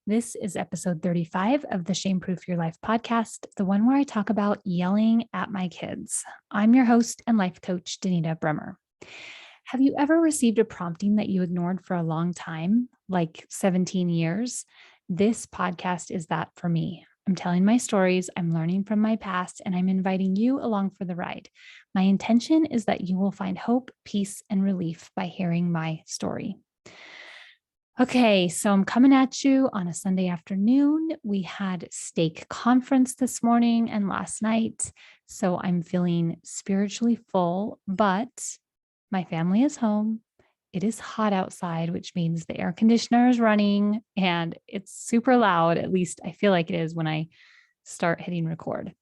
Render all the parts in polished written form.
This is episode 35 of the Shameproof Your Life podcast, the one where I talk about yelling at my kids. I'm your host and life coach, Danita Bremer. Have you ever received a prompting that you ignored for a long time, like 17 years? This podcast is that for me. I'm telling my stories, I'm learning from my past, and I'm inviting you along for the ride. My intention is that you will find hope, peace, and relief by hearing my story. Okay, so I'm coming at you on a Sunday afternoon. We had stake conference this morning and last night, so I'm feeling spiritually full, but my family is home. It is hot outside, which means the air conditioner is running and it's super loud. At least I feel like it is when I start hitting record.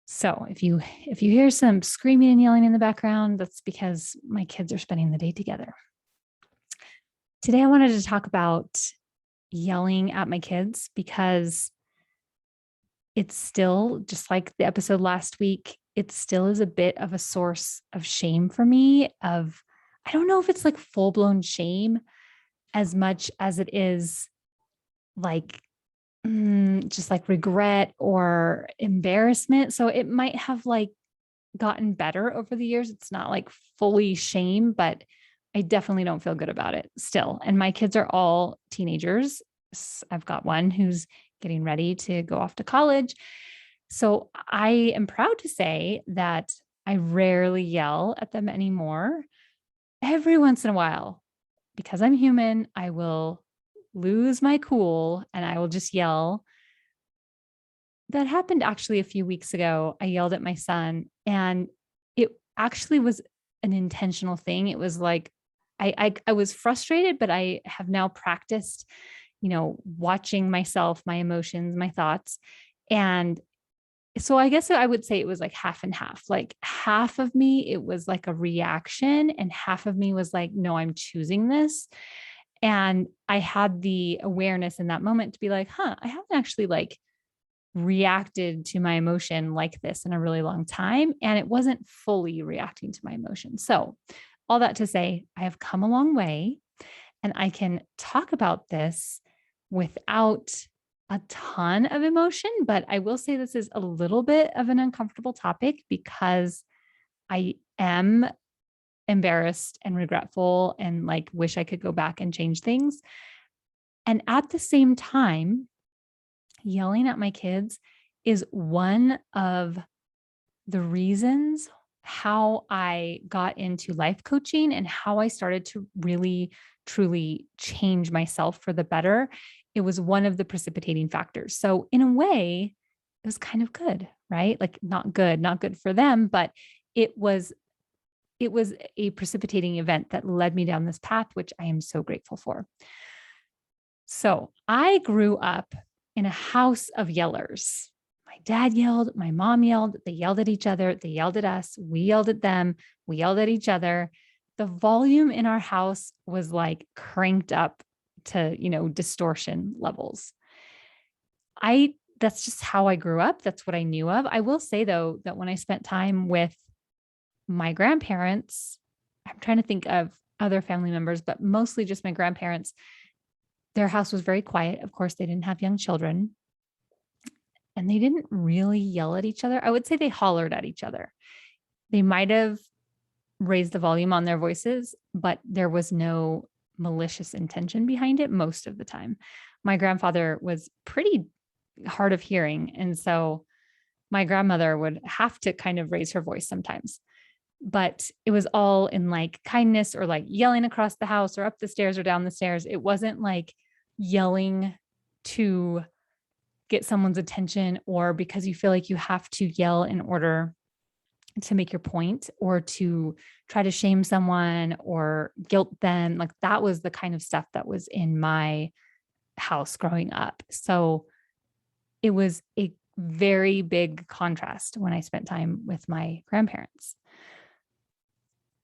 So if you hear some screaming and yelling in the background, that's because my kids are spending the day together. Today, I wanted to talk about yelling at my kids because it's still, just like the episode last week, it still is a bit of a source of shame for me. I don't know if it's like full-blown shame as much as it is like just like regret or embarrassment. So it might have like gotten better over the years. It's not like fully shame, but I definitely don't feel good about it still. And my kids are all teenagers. I've got one who's getting ready to go off to college. So I am proud to say that I rarely yell at them anymore. Every once in a while, because I'm human, I will lose my cool and I will just yell. That happened actually a few weeks ago. I yelled at my son and it actually was an intentional thing. It was like, I was frustrated, but I have now practiced, watching myself, my emotions, my thoughts. And so I guess I would say it was like half and half. Like half of me, it was like a reaction, and half of me was like, no, I'm choosing this. And I had the awareness in that moment to be like, I haven't actually like reacted to my emotion like this in a really long time. And it wasn't fully reacting to my emotion. So all that to say, I have come a long way and I can talk about this without a ton of emotion, but I will say this is a little bit of an uncomfortable topic because I am embarrassed and regretful and like wish I could go back and change things. And at the same time, yelling at my kids is one of the reasons how I got into life coaching and how I started to really, truly change myself for the better. It was one of the precipitating factors. So in a way, it was kind of good, right? Like not good for them, but it was a precipitating event that led me down this path, which I am so grateful for. So I grew up in a house of yellers. My dad yelled, my mom yelled, they yelled at each other, they yelled at us, we yelled at them, we yelled at each other. The volume in our house was like cranked up to, distortion levels. That's just how I grew up. That's what I knew of. I will say though, that when I spent time with my grandparents, I'm trying to think of other family members, but mostly just my grandparents, their house was very quiet. Of course, they didn't have young children. And they didn't really yell at each other. I would say they hollered at each other. They might have raised the volume on their voices, but there was no malicious intention behind it most of the time. My grandfather was pretty hard of hearing. And so my grandmother would have to kind of raise her voice sometimes. But it was all in like kindness or like yelling across the house or up the stairs or down the stairs. It wasn't like yelling to get someone's attention or because you feel like you have to yell in order to make your point or to try to shame someone or guilt them. Like that was the kind of stuff that was in my house growing up. So it was a very big contrast when I spent time with my grandparents.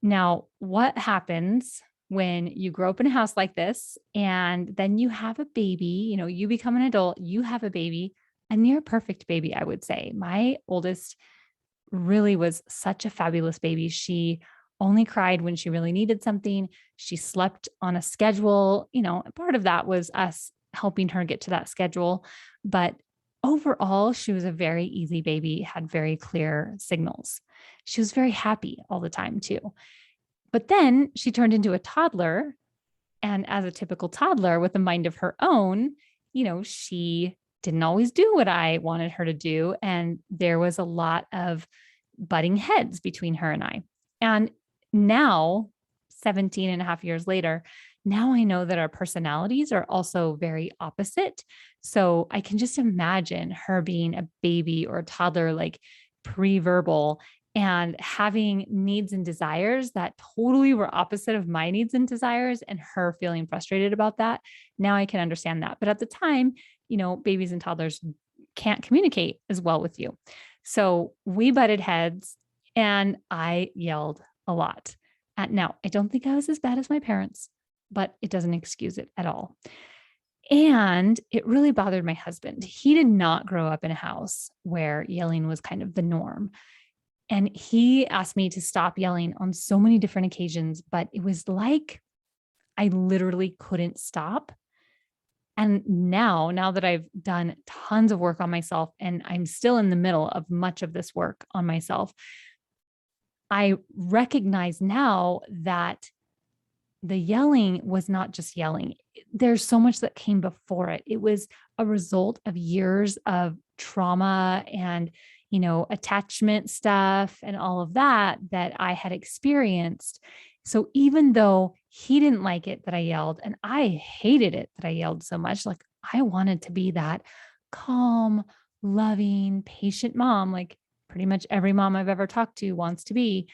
Now, what happens when you grow up in a house like this and then you have a baby, you become an adult, you have a baby, a near perfect baby, I would say. My oldest really was such a fabulous baby. She only cried when she really needed something. She slept on a schedule. Part of that was us helping her get to that schedule. But overall, she was a very easy baby, had very clear signals. She was very happy all the time too. But then she turned into a toddler. And as a typical toddler with a mind of her own, she didn't always do what I wanted her to do. And there was a lot of butting heads between her and I. And now, 17 and a half years later, now I know that our personalities are also very opposite. So I can just imagine her being a baby or a toddler, like pre-verbal, and having needs and desires that totally were opposite of my needs and desires, and her feeling frustrated about that. Now I can understand that. But at the time, babies and toddlers can't communicate as well with you. So we butted heads and I yelled a lot. Now, I don't think I was as bad as my parents, but it doesn't excuse it at all. And it really bothered my husband. He did not grow up in a house where yelling was kind of the norm. And he asked me to stop yelling on so many different occasions, but it was like I literally couldn't stop. And now that I've done tons of work on myself, and I'm still in the middle of much of this work on myself, I recognize now that the yelling was not just yelling. There's so much that came before it. It was a result of years of trauma and, attachment stuff and all of that I had experienced. So even though he didn't like it that I yelled, and I hated it that I yelled so much, like I wanted to be that calm, loving, patient mom, like pretty much every mom I've ever talked to wants to be.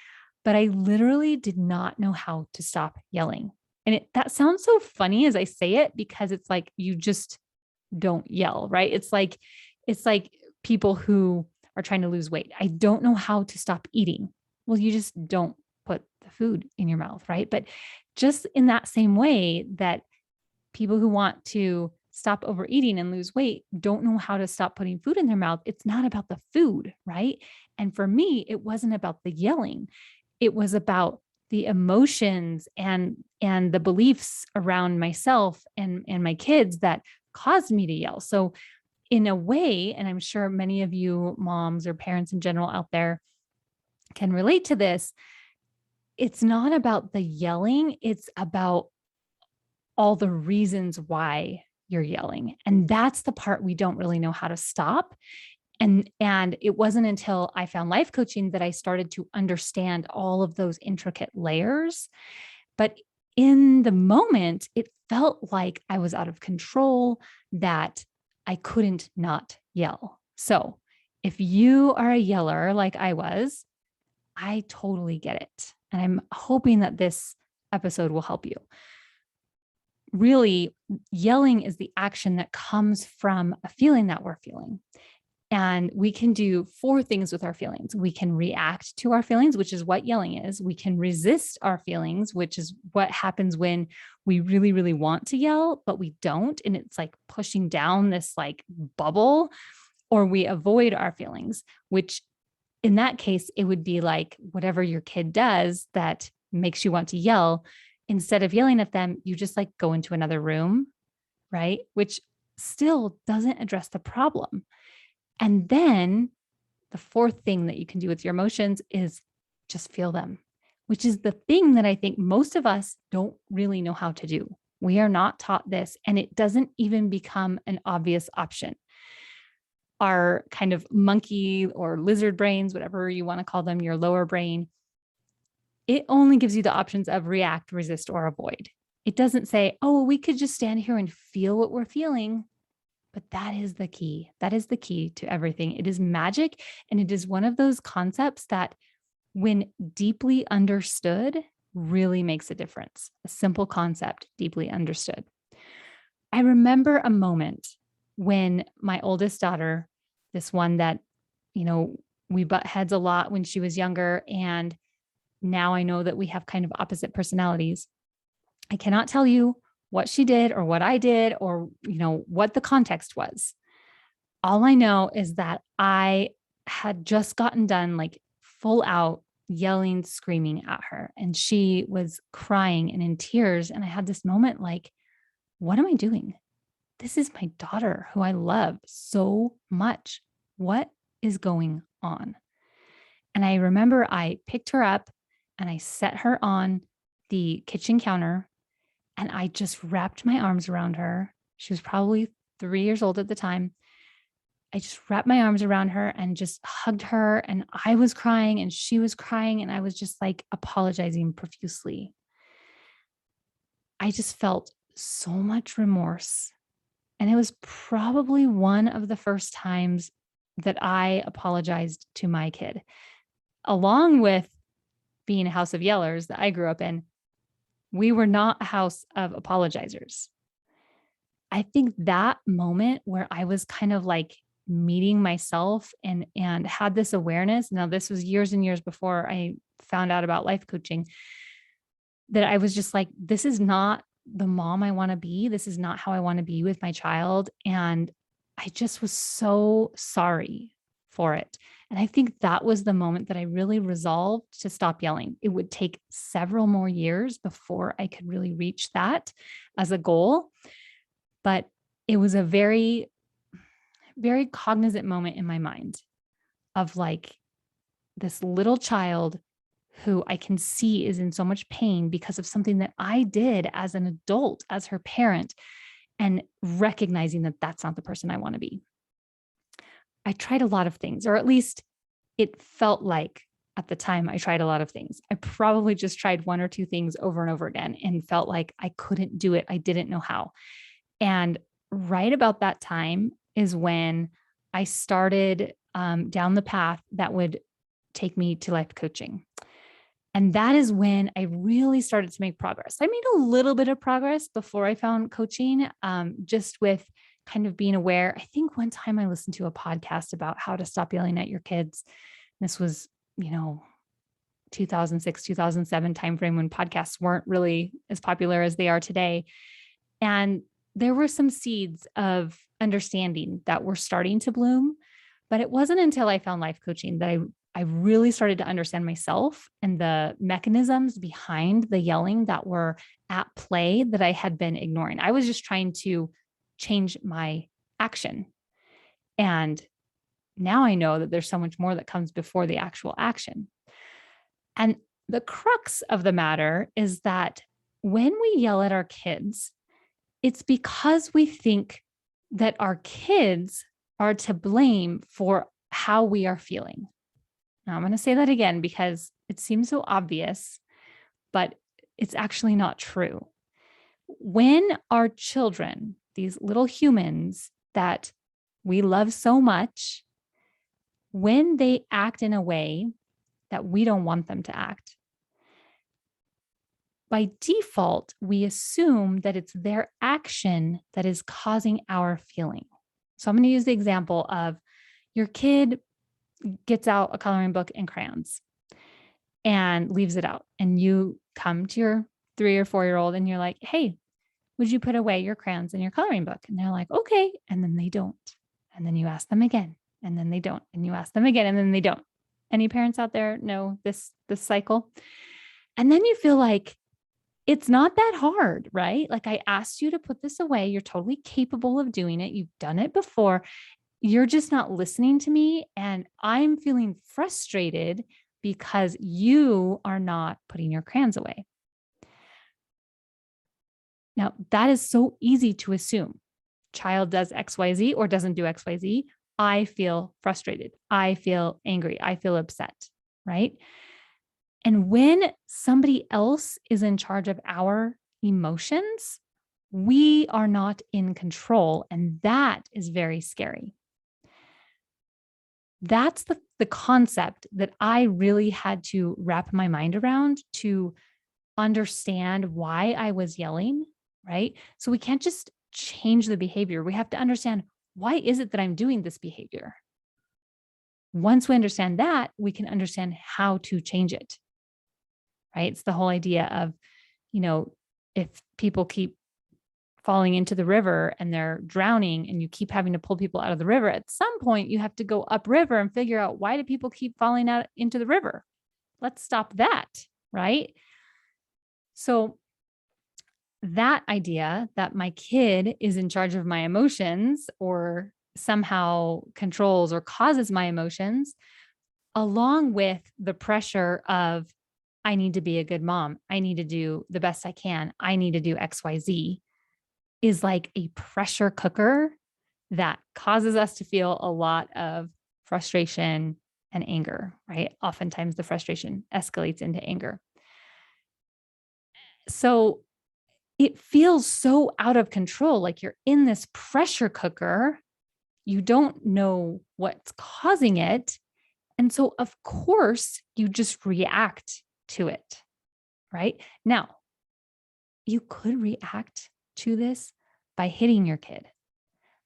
But I literally did not know how to stop yelling. And that sounds so funny as I say it, because it's like, you just don't yell, right? It's like people who are trying to lose weight. I don't know how to stop eating. Well, you just don't put the food in your mouth, right? But just in that same way that people who want to stop overeating and lose weight don't know how to stop putting food in their mouth, it's not about the food, right? And for me, it wasn't about the yelling. It was about the emotions and the beliefs around myself and my kids that caused me to yell. So in a way, and I'm sure many of you moms or parents in general out there can relate to this, it's not about the yelling, it's about all the reasons why you're yelling. And that's the part we don't really know how to stop. And it wasn't until I found life coaching that I started to understand all of those intricate layers. But in the moment, it felt like I was out of control, that I couldn't not yell. So if you are a yeller like I was, I totally get it. And I'm hoping that this episode will help you. Really, yelling is the action that comes from a feeling that we're feeling. And we can do 4 things with our feelings. We can react to our feelings, which is what yelling is. We can resist our feelings, which is what happens when we really, really want to yell, but we don't. And it's like pushing down this like bubble. Or we avoid our feelings, which in that case, it would be like whatever your kid does that makes you want to yell. Instead of yelling at them, you just like go into another room, right? Which still doesn't address the problem. And then the 4th thing that you can do with your emotions is just feel them, which is the thing that I think most of us don't really know how to do. We are not taught this, and it doesn't even become an obvious option. Our kind of monkey or lizard brains, whatever you want to call them, your lower brain, it only gives you the options of react, resist, or avoid. It doesn't say, oh, we could just stand here and feel what we're feeling. But that is the key. That is the key to everything. It is magic. And it is one of those concepts that, when deeply understood, really makes a difference. A simple concept, deeply understood. I remember a moment when my oldest daughter, this one that, we butt heads a lot when she was younger. And now I know that we have kind of opposite personalities. I cannot tell you what she did or what I did or, what the context was. All I know is that I had just gotten done like full out yelling, screaming at her, and she was crying and in tears. And I had this moment like, what am I doing? this is my daughter who I love so much. What is going on? And I remember I picked her up and I set her on the kitchen counter and I just wrapped my arms around her. She was probably 3 years old at the time. I just wrapped my arms around her and just hugged her. And I was crying and she was crying. And I was just like apologizing profusely. I just felt so much remorse. And it was probably one of the first times that I apologized to my kid, along with being a house of yellers that I grew up in. We were not a house of apologizers. I think that moment where I was kind of like meeting myself and had this awareness. Now, this was years and years before I found out about life coaching, that I was just like, this is not the mom I want to be. This is not how I want to be with my child. And I just was so sorry for it. And I think that was the moment that I really resolved to stop yelling. It would take several more years before I could really reach that as a goal. But it was a very, very cognizant moment in my mind of like this little child who I can see is in so much pain because of something that I did as an adult, as her parent, and recognizing that that's not the person I want to be. I tried a lot of things, or at least it felt like at the time I tried a lot of things. I probably just tried one or two things over and over again and felt like I couldn't do it. I didn't know how. And right about that time is when I started down the path that would take me to life coaching. And that is when I really started to make progress. I made a little bit of progress before I found coaching, just with kind of being aware. I think one time I listened to a podcast about how to stop yelling at your kids. This was, 2006, 2007 timeframe when podcasts weren't really as popular as they are today. And there were some seeds of understanding that were starting to bloom, but it wasn't until I found life coaching that I really started to understand myself and the mechanisms behind the yelling that were at play that I had been ignoring. I was just trying to change my action. And now I know that there's so much more that comes before the actual action. And the crux of the matter is that when we yell at our kids, it's because we think that our kids are to blame for how we are feeling. Now, I'm going to say that again because it seems so obvious, but it's actually not true. When our children, these little humans that we love so much, when they act in a way that we don't want them to act, by default, we assume that it's their action that is causing our feeling. So I'm going to use the example of your kid gets out a coloring book and crayons and leaves it out. And you come to your 3 or 4-year-old and you're like, hey, would you put away your crayons in your coloring book? And they're like, okay. And then they don't. And then you ask them again, and then they don't. And you ask them again, and then they don't. Any parents out there know this cycle? And then you feel like it's not that hard, right? Like I asked you to put this away. You're totally capable of doing it. You've done it before. You're just not listening to me. And I'm feeling frustrated because you are not putting your crayons away. Now, that is so easy to assume. Child does XYZ or doesn't do XYZ. I feel frustrated. I feel angry. I feel upset, right? And when somebody else is in charge of our emotions, we are not in control. And that is very scary. That's the concept that I really had to wrap my mind around to understand why I was yelling, right? So we can't just change the behavior. We have to understand, why is it that I'm doing this behavior? Once we understand that, we can understand how to change it, right? It's the whole idea of, if people keep falling into the river and they're drowning and you keep having to pull people out of the river, at some point you have to go upriver and figure out, why do people keep falling out into the river? Let's stop that, right? So that idea that my kid is in charge of my emotions or somehow controls or causes my emotions, along with the pressure of, I need to be a good mom, I need to do the best I can, I need to do XYZ, is like a pressure cooker that causes us to feel a lot of frustration and anger, right? Oftentimes the frustration escalates into anger. So it feels so out of control, like you're in this pressure cooker. You don't know what's causing it. And so, of course, you just react to it, right? Now, you could react to this by hitting your kid,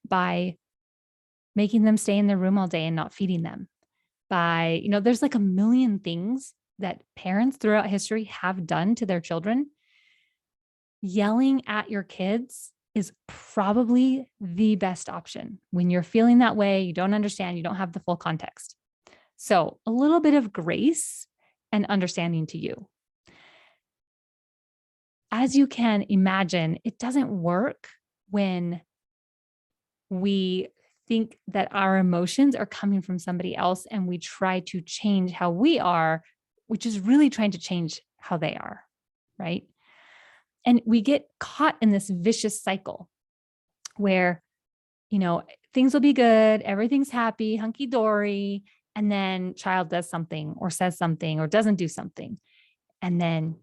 by making them stay in their room all day and not feeding them, by, there's like a million things that parents throughout history have done to their children. Yelling at your kids is probably the best option when you're feeling that way, you don't understand, you don't have the full context. So a little bit of grace and understanding to you. As you can imagine, it doesn't work when we think that our emotions are coming from somebody else and we try to change how we are, which is really trying to change how they are, right? And we get caught in this vicious cycle where, things will be good, everything's happy, hunky dory, and then child does something or says something or doesn't do something. And then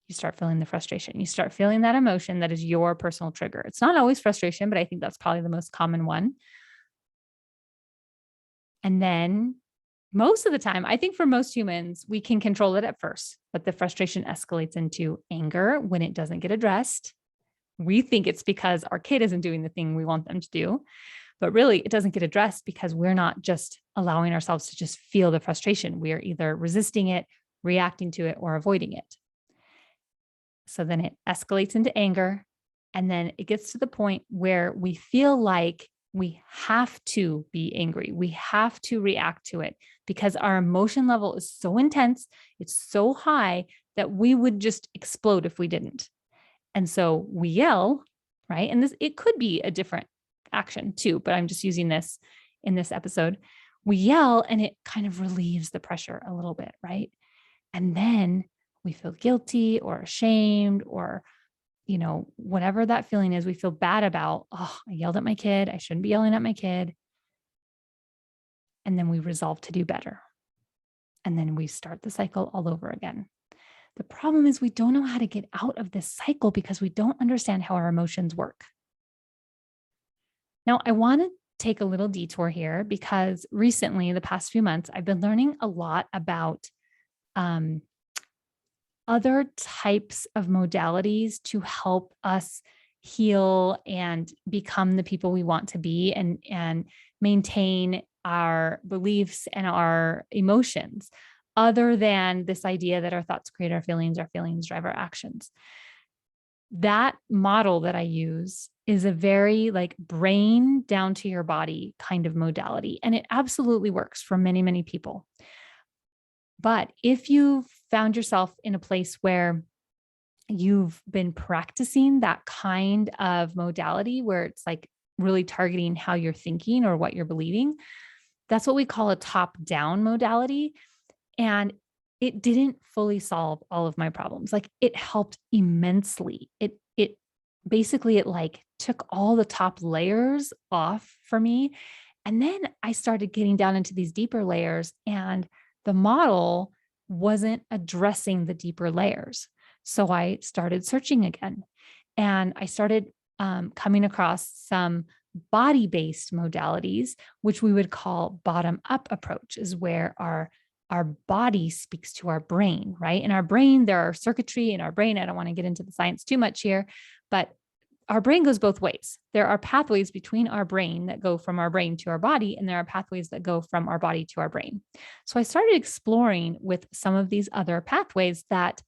you start feeling the frustration. You start feeling that emotion that is your personal trigger. It's not always frustration, but I think that's probably the most common one. And then most of the time, I think for most humans, we can control it at first, but the frustration escalates into anger when it doesn't get addressed. We think it's because our kid isn't doing the thing we want them to do, but really it doesn't get addressed because we're not just allowing ourselves to just feel the frustration. We are either resisting it, reacting to it, or avoiding it. So then it escalates into anger. And then it gets to the point where we feel like we have to be angry. We have to react to it because our emotion level is so intense. It's so high that we would just explode if we didn't. And so we yell, right? And it could be a different action too, but I'm just using this in this episode. We yell and it kind of relieves the pressure a little bit, right? And then we feel guilty or ashamed or, whatever that feeling is, we feel bad about, oh, I yelled at my kid. I shouldn't be yelling at my kid. And then we resolve to do better. And then we start the cycle all over again. The problem is we don't know how to get out of this cycle because we don't understand how our emotions work. Now, I want to take a little detour here because recently, the past few months, I've been learning a lot about other types of modalities to help us heal and become the people we want to be and maintain our beliefs and our emotions, other than this idea that our thoughts create our feelings drive our actions. That model that I use is a very like brain down to your body kind of modality. And it absolutely works for many, many people. But if you've found yourself in a place where you've been practicing that kind of modality where it's like really targeting how you're thinking or what you're believing, that's what we call a top-down modality. And it didn't fully solve all of my problems. Like it helped immensely. It basically it like took all the top layers off for me. And then I started getting down into these deeper layers and the model wasn't addressing the deeper layers. So I started searching again and I started coming across some body-based modalities, which we would call bottom-up approaches, where our body speaks to our brain, right? In our brain, there are circuitry in our brain. I don't want to get into the science too much here, but our brain goes both ways. There are pathways between our brain that go from our brain to our body, and there are pathways that go from our body to our brain. So I started exploring with some of these other pathways that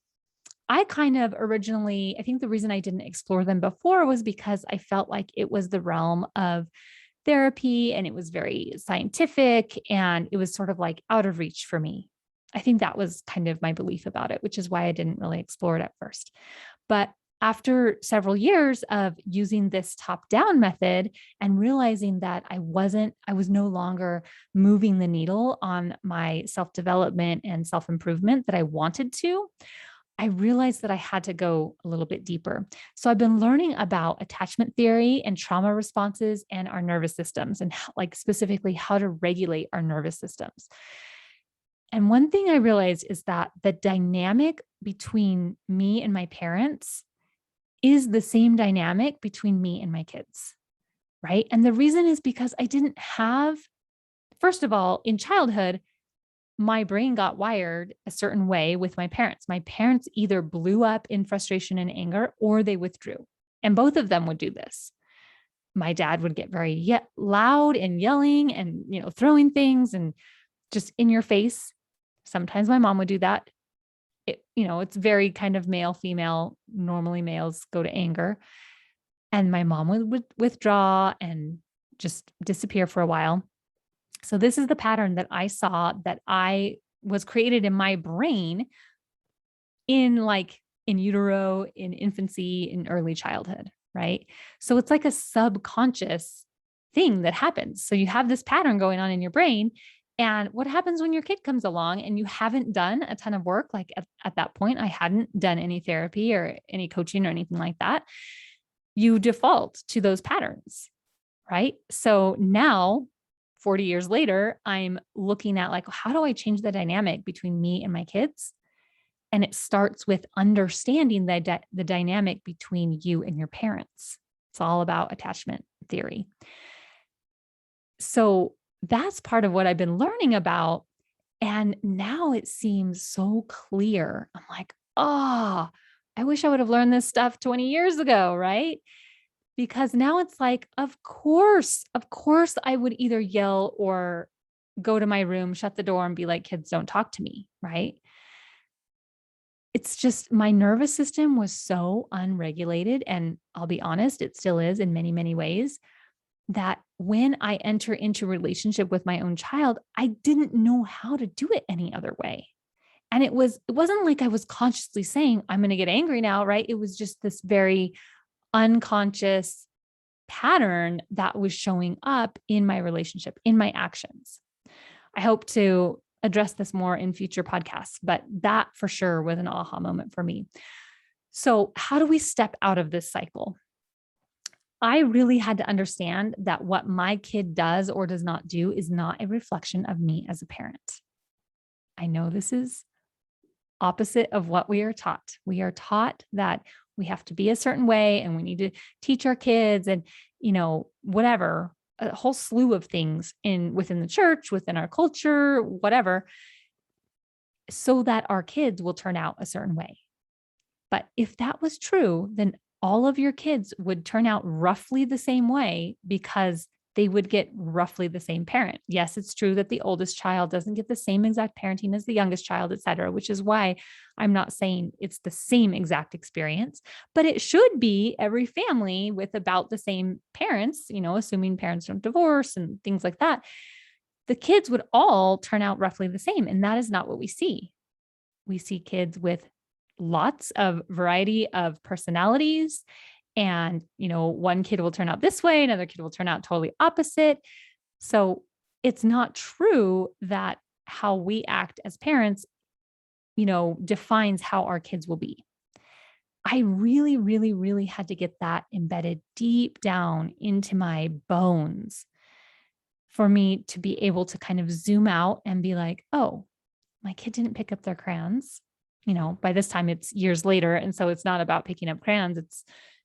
I kind of originally, I think the reason I didn't explore them before was because I felt like it was the realm of therapy and it was very scientific and it was sort of like out of reach for me. I think that was kind of my belief about it, which is why I didn't really explore it at first. But after several years of using this top-down method and realizing that I was no longer moving the needle on my self-development and self-improvement that I wanted to, I realized that I had to go a little bit deeper. So I've been learning about attachment theory and trauma responses and our nervous systems, and like specifically how to regulate our nervous systems. And one thing I realized is that the dynamic between me and my parents is the same dynamic between me and my kids, right? And the reason is because I didn't have, first of all, in childhood, my brain got wired a certain way with my parents. My parents either blew up in frustration and anger or they withdrew. And both of them would do this. My dad would get very loud and yelling and, throwing things and just in your face. Sometimes my mom would do that. It's very kind of male, female. Normally males go to anger. And my mom would withdraw and just disappear for a while. So this is the pattern that I saw that I was created in my brain in utero, in infancy, in early childhood, right? So it's like a subconscious thing that happens. So you have this pattern going on in your brain. And what happens when your kid comes along and you haven't done a ton of work? Like at that point, I hadn't done any therapy or any coaching or anything like that. You default to those patterns, right? So now, 40 years later, I'm looking at how do I change the dynamic between me and my kids? And it starts with understanding the dynamic between you and your parents. It's all about attachment theory. So that's part of what I've been learning about. And now it seems so clear. I'm like, I wish I would have learned this stuff 20 years ago, right? Because now it's like, of course, I would either yell or go to my room, shut the door and be like, kids, don't talk to me, right? It's just my nervous system was so unregulated. And I'll be honest, it still is in many, many ways, that when I enter into a relationship with my own child, I didn't know how to do it any other way. And it wasn't like I was consciously saying, I'm going to get angry now, right? It was just this very unconscious pattern that was showing up in my relationship, in my actions. I hope to address this more in future podcasts, but that for sure was an aha moment for me. So how do we step out of this cycle? I really had to understand that what my kid does or does not do is not a reflection of me as a parent. I know this is opposite of what we are taught. We are taught that we have to be a certain way and we need to teach our kids and, whatever, a whole slew of things within the church, within our culture, whatever, so that our kids will turn out a certain way. But if that was true, then all of your kids would turn out roughly the same way because they would get roughly the same parent. Yes, it's true that the oldest child doesn't get the same exact parenting as the youngest child, et cetera, which is why I'm not saying it's the same exact experience, but it should be every family with about the same parents, assuming parents don't divorce and things like that. The kids would all turn out roughly the same. And that is not what we see. We see kids with lots of variety of personalities. And, one kid will turn out this way, another kid will turn out totally opposite. So it's not true that how we act as parents, defines how our kids will be. I really, really, really had to get that embedded deep down into my bones for me to be able to kind of zoom out and be like, oh, my kid didn't pick up their crayons. By this time it's years later. And so it's not about picking up crayons. It's,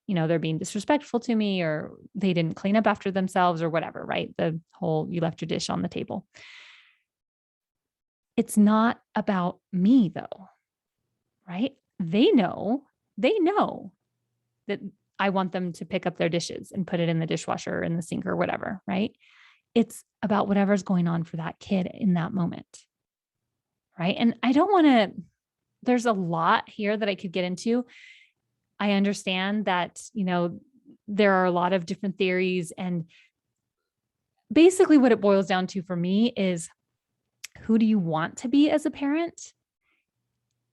they're being disrespectful to me or they didn't clean up after themselves or whatever, right? The whole, you left your dish on the table. It's not about me though, right? They know that I want them to pick up their dishes and put it in the dishwasher or in the sink or whatever, right? It's about whatever's going on for that kid in that moment, right? And I don't want to, there's a lot here that I could get into. I understand that, there are a lot of different theories, and basically what it boils down to for me is, who do you want to be as a parent?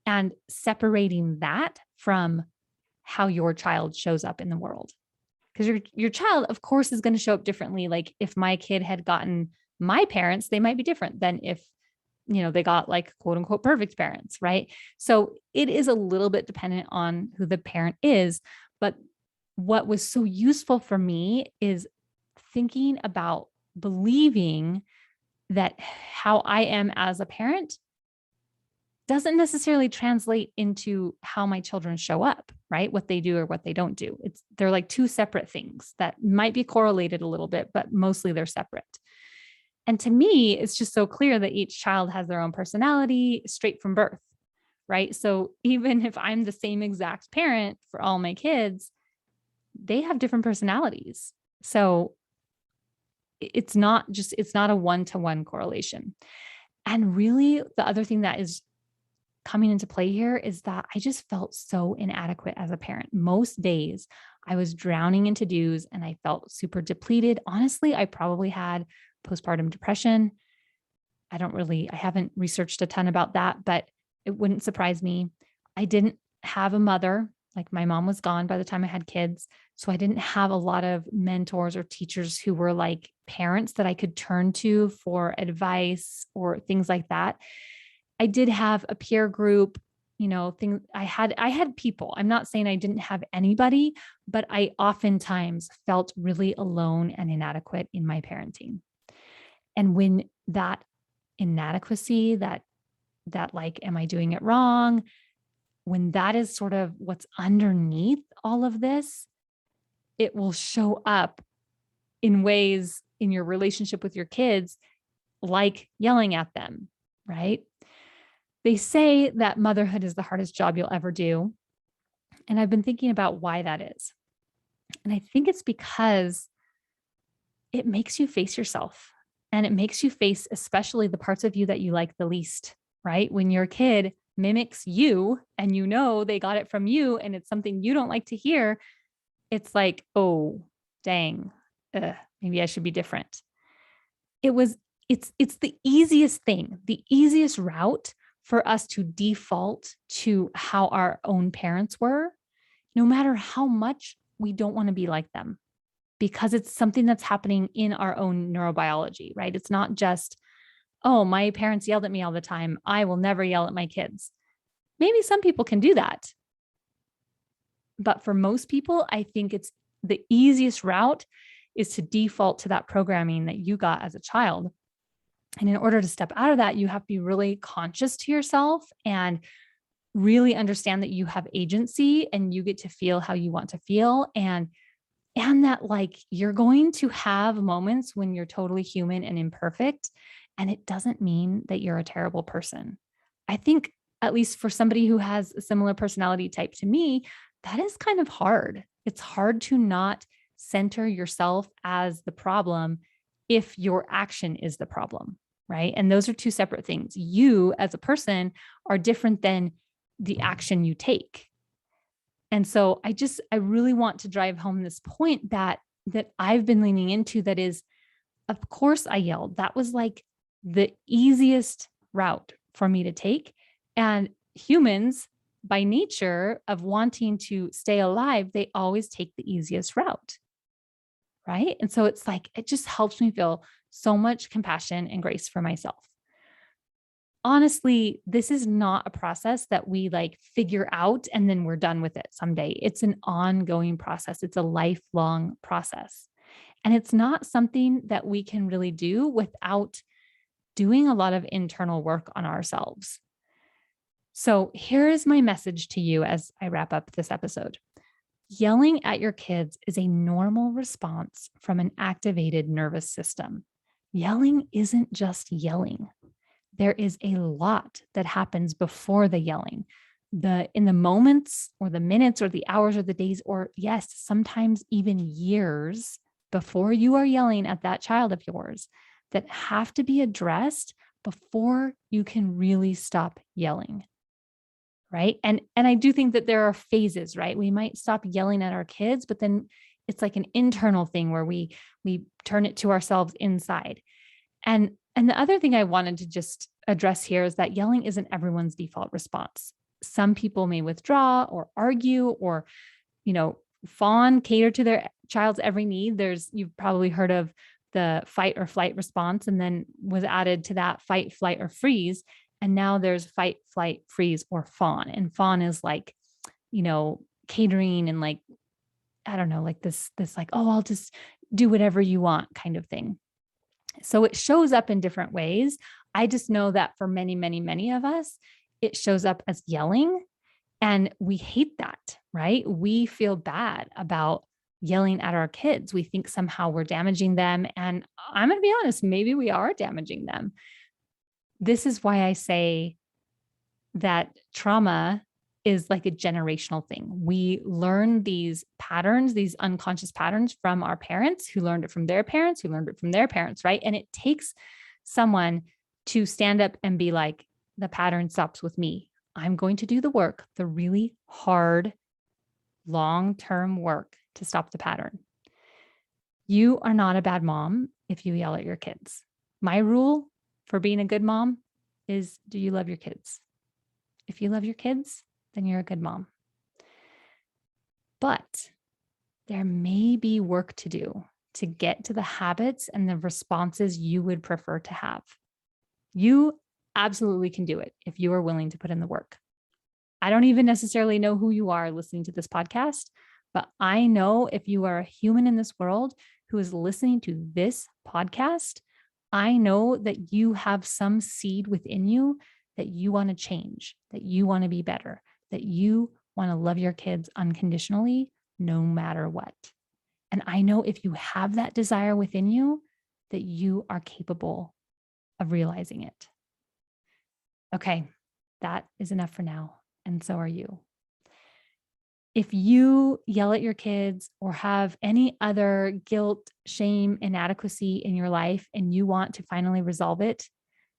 And separating that from how your child shows up in the world. Because your child, of course, is going to show up differently. Like if my kid had gotten my parents, they might be different than if, they got like quote unquote perfect parents, right? So it is a little bit dependent on who the parent is. But what was so useful for me is thinking about believing that how I am as a parent doesn't necessarily translate into how my children show up, right? What they do or what they don't do. They're like two separate things that might be correlated a little bit, but mostly they're separate. And to me, it's just so clear that each child has their own personality straight from birth, right? So even if I'm the same exact parent for all my kids, they have different personalities. So it's not a one-to-one correlation. And really, the other thing that is coming into play here is that I just felt so inadequate as a parent. Most days I was drowning in to-dos and I felt super depleted. Honestly, I probably had postpartum depression. I haven't researched a ton about that, but it wouldn't surprise me. I didn't have a mother. Like my mom was gone by the time I had kids. So I didn't have a lot of mentors or teachers who were like parents that I could turn to for advice or things like that. I did have a peer group, things I had people. I'm not saying I didn't have anybody, but I oftentimes felt really alone and inadequate in my parenting. And when that inadequacy, that like, am I doing it wrong? When that is sort of what's underneath all of this, it will show up in ways in your relationship with your kids, like yelling at them, right? They say that motherhood is the hardest job you'll ever do. And I've been thinking about why that is. And I think it's because it makes you face yourself, and it makes you face especially the parts of you that you like the least, right? When your kid mimics you and they got it from you and it's something you don't like to hear, it's like, oh, dang, maybe I should be different. It's the easiest thing, the easiest route for us to default to how our own parents were, no matter how much we don't want to be like them, because it's something that's happening in our own neurobiology, right? It's not just, oh, my parents yelled at me all the time, I will never yell at my kids. Maybe some people can do that. But for most people, I think it's the easiest route is to default to that programming that you got as a child. And in order to step out of that, you have to be really conscious to yourself and really understand that you have agency and you get to feel how you want to feel. And that like you're going to have moments when you're totally human and imperfect. And it doesn't mean that you're a terrible person. I think, at least for somebody who has a similar personality type to me, that is kind of hard. It's hard to not center yourself as the problem if your action is the problem, right? And those are two separate things. You as a person are different than the action you take. And so I really want to drive home this point that I've been leaning into, that is, of course I yelled. That was like the easiest route for me to take. And humans, by nature of wanting to stay alive, they always take the easiest route, right? And so it's like, it just helps me feel so much compassion and grace for myself. Honestly, this is not a process that we like figure out and then we're done with it someday. It's an ongoing process. It's a lifelong process. And it's not something that we can really do without doing a lot of internal work on ourselves. So here is my message to you as I wrap up this episode. Yelling at your kids is a normal response from an activated nervous system. Yelling isn't just yelling. There is a lot that happens before the yelling, in the moments or the minutes or the hours or the days, or yes, sometimes even years before you are yelling at that child of yours, that have to be addressed before you can really stop yelling. Right. And I do think that there are phases, right? We might stop yelling at our kids, but then it's like an internal thing where we turn it to ourselves inside. And the other thing I wanted to just address here is that yelling isn't everyone's default response. Some people may withdraw or argue or fawn, cater to their child's every need. You've probably heard of the fight or flight response, and then was added to that fight, flight, or freeze. And now there's fight, flight, freeze, or fawn. And fawn is like, catering and like, I don't know, like this like, oh, I'll just do whatever you want kind of thing. So it shows up in different ways. I just know that for many, many, many of us, it shows up as yelling. And we hate that, right? We feel bad about yelling at our kids. We think somehow we're damaging them. And I'm going to be honest, maybe we are damaging them. This is why I say that trauma is like a generational thing. We learn these patterns, these unconscious patterns from our parents, who learned it from their parents, who learned it from their parents, right? And it takes someone to stand up and be like, the pattern stops with me. I'm going to do the work, the really hard, long-term work to stop the pattern. You are not a bad mom if you yell at your kids. My rule for being a good mom is, do you love your kids? If you love your kids, then you're a good mom. But there may be work to do to get to the habits and the responses you would prefer to have. You absolutely can do it if you are willing to put in the work. I don't even necessarily know who you are listening to this podcast, but I know if you are a human in this world who is listening to this podcast, I know that you have some seed within you that you want to change, that you want to be better, that you want to love your kids unconditionally, no matter what. And I know if you have that desire within you, that you are capable of realizing it. Okay, that is enough for now. And so are you. If you yell at your kids or have any other guilt, shame, inadequacy in your life, and you want to finally resolve it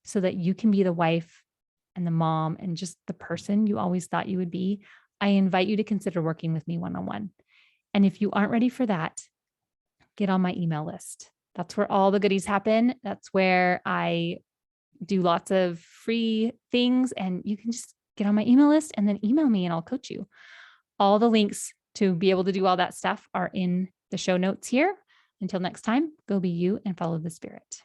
so that you can be the wife and the mom and just the person you always thought you would be, I invite you to consider working with me one-on-one. And if you aren't ready for that, get on my email list. That's where all the goodies happen. That's where I do lots of free things, and you can just get on my email list and then email me and I'll coach you. All the links to be able to do all that stuff are in the show notes here. Until next time, go be you and follow the spirit.